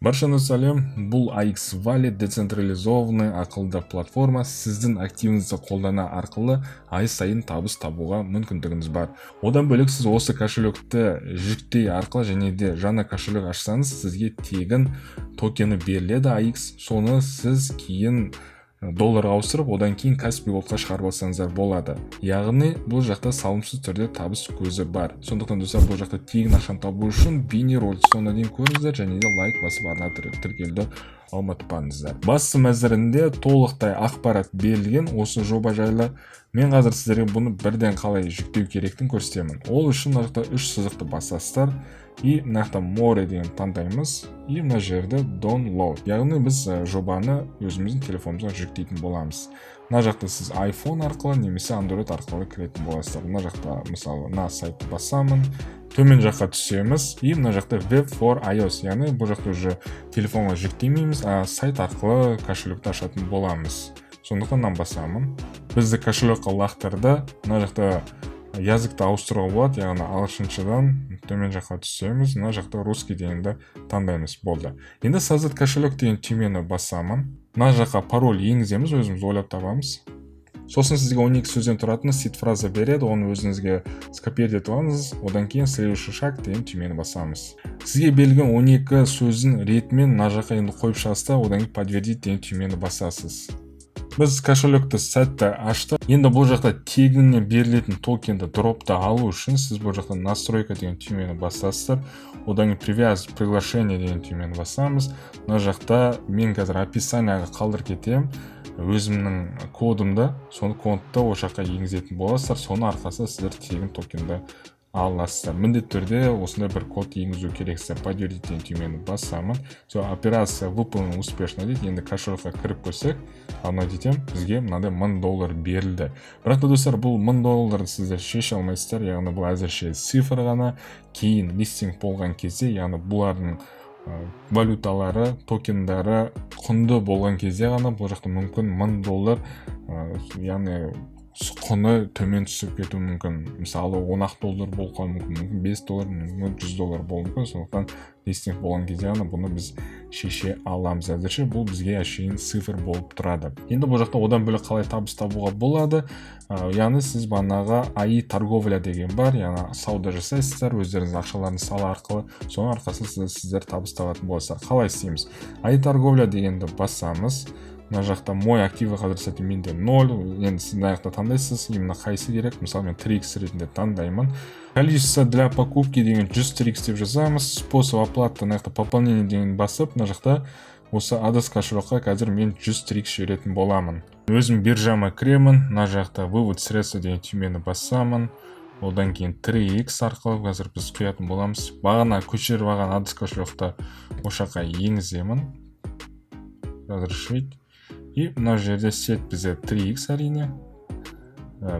Баршаңызға сәлем. Бұл AX Wallet децентрализованный ақылды платформа сіздің активіңізді қолдана арқылы ай сайын табыс табуға мүмкіндігіңіз бар. Одан бөлек сіз осы кошелекті жүктей арқылы және де жаңа кошелек ашсаңыз, сізге тегін токені беріледі AX. Соны сіз кейін долларға ауыстырып, одан кейін Каспи Голдқа шығарып алсаңыздар болады. Яғни бұл жақта салымсыз түрде табыс көзі бар. Сондықтан достар, бұл жақта тегін ақшаны табу үшін бейнероликті соңына дейін көріңіздер және де лайк басып арна тіркелуді ұмытпаңыздар. Басты мәзірінде толықтай ақпарат берілген осы жоба жайлы. Мен қазір сіздерге бұны бірден қалай жүктеу керектігін көрсетемін. Ол үшін мына жақта 3 сызықты басасыздар. И мына жақта more деген таңдаймыз. И мына жерде download. Яғни біз жобаны өзіміздің телефонымызға жүктейтін боламыз. Мына жақта сіз iPhone арқылы немесе Android арқылы кіретін боласыздар. Мына жақта мысалы мына сайтты басамын. Төмен жаққа түсеміз. И мына жақта web for iOS. Яғни бұл жақта уже телефонға жүктемейміз, а сайт арқылы кошелекті ашатын боламыз. Сондықтан мынаны басамын. Бізді кошелекқа лақтырды. Мына жақта языкты ауыстыруға болады, яғни ағылшыншадан төмен жаққа түсеміз. Мына жақта русский дегенді таңдаймыз. Болды. Енді создать кошелек деген түймені басамын. Мына жаққа пароль енгіземіз, өзіміз ойлап табамыз. Сосын сізге 12 сөзден тұратын сид фраза береді, оны өзіңізге скопировать етіп алыңыз. Одан кейін следующий шаг деген түймені басамыз. Сізге берілген 12 сөздің ретімен мына жаққа енді қойып шығасыз, одан кейін подтвердить деген түймені басасыз. Біз кошелекті сәтті ашты. Енді бұл жақта тегіннен берілетін токенді дропты алу үшін сіз бұл жақта настройка деген түймені басасыздар. Одан кейін привязать приглашение деген түймені басамыз. Мына жақта мен қазір описанияға қалдырып кетемін. Өзімнің кодымды, соны кодты ол жаққа енгізетін боласыздар. Соны арқасында сіздер тегін токенді аласыздар. Міндетті түрде осындай бір код енгізу керексіздер. Подтвердить деген түймені басамын. Операция выполнена успешно дейді. Енді кошелекқа кіріп көрсек, ана детем бізге мынандай $1000 берілді. Бірақ та достар, бұл $1000 сіздер шеше алмайсыздар. Яғни бұл әзірше цифр ғана. Кейін листинг болған кезде, яғни бұлардың валюталары, токендары құнды болған кезде ғана бұл жақта мүмкін $1000, яғни құны төмен түсіп кетуі мүмкін. Мысалы $10 болуы мүмкін, $5, мүмкін $100 болуы мүмкін. Сондықтан листинг болған кезде ғана бұны біз шеше аламыз. Әзірше бұл бізге әшейін цифр болып тұрады. Енді бұл жақта одан бөлек қалай табыс табуға болады. Яғни сіз бағанағы AI торговля деген бар, яғни сауда жасайсыздар, өздеріңіз ақшаларын сала арқылы, соның арқасында сіздер табыс табатын боласыздар. Қалай істейміз? AI торговля дегенді басамыз. Мына жақта мой активі қазір сәтте менде 0. Енді сіз мына жақта таңдайсыз, именно қайсы керек. Мысалы мен 3x ретінде таңдаймын. Количество для покупки деген 100x деп жазамыз. Способ оплаты мына жақта пополнение деген басып, мына жақта осы адрес кошелекқа қазір мен 100x жіберетін боламын. Өзім биржама кіремін. Мына жақта вывод средства деген түймені басамын. Одан кейін 3x арқылы қазір біз құятын боламыз. Бағана көшіріп алған адрес кошелекті ошаққа енгіземін. Разрешить. И мына жерде сет бізде 3x әрине.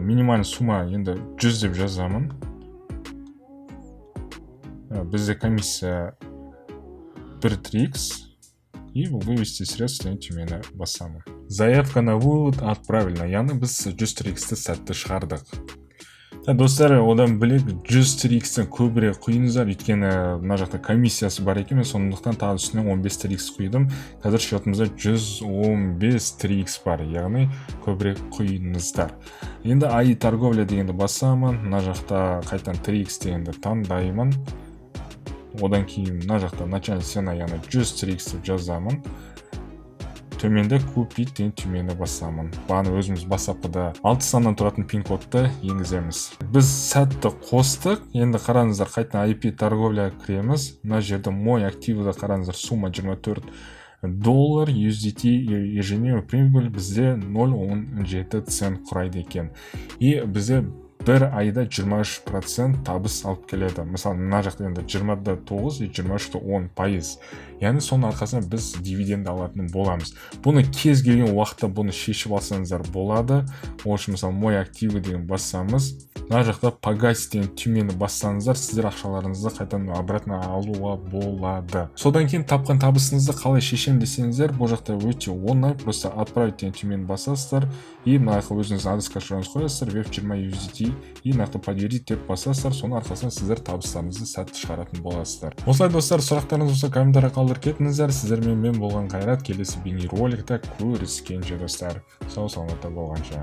Минимальный сумма енді 100 деп жазамын. Бізде комиссия 1 3x. И вывести средства деген түймені басамын. Заявка на вывод отправлена. Яғни біз 100 3x'ті сәтті шығардық. Достар, одан бөлек 100 3x'тен көбірек құйыңыздар, өйткені мына жақта комиссиясы бар екен, мен сондықтан тағы үстіне 15 3x құйдым. Қазір счетымызда 115 3x бар, яғни көбірек құйыңыздар. Енді AI торговля дегенді басамын, мына жақта қайтан 3x дегенді таңдаймын. Одан кейін мына жақта начальная цена, яғни 100 3x деп жазамын. Төменде купить деген түймені басамын. Бағана өзіміз бастапқыда 6 саннан тұратын пин-кодты енгіземіз. Біз сәтті қостық. Енді қараңыздар, қайтадан IP торговля кіреміз. Мына жерде мой активіда қараңыздар, сумма $24 USDT ежедневный прибыль бізде 0.17 цент құрайды екен. И бізде бір айда 23% табыс алып келеді. Мысалы, мына жақта енді 20.9 и 23.10%. Яғни соның арқасында біз дивиденд алатын боламыз. Бұны кез келген уақытта бұны шешіп алсаңыздар болады. Ол үшін мысалы мой активі деген бассамыз, мына жақта погасить деген түймені бассаңыздар, сіздер ақшаларыңызды қайтадан обратно алуға болады. Содан кейін тапқан табысыңызды қалай шешем десеңіздер, бұл жақта өте оңай, просто отправить деген түймені басасыздар и мына өзіңіз адрес кошелегіңізді қоясыздар, web20 USDT и нақты подтвердить деп басасыздар. Соның арқасында сіздер табыстарыңызды сәтті шығаратын боласыздар. Осылай достар, сұрақтарыңыз болса комментария қалдырып кетіңіздер. Сіздермен мен болған Қайрат, келесі бейнероликте көріскенше достар. Сау саламатта болғанша.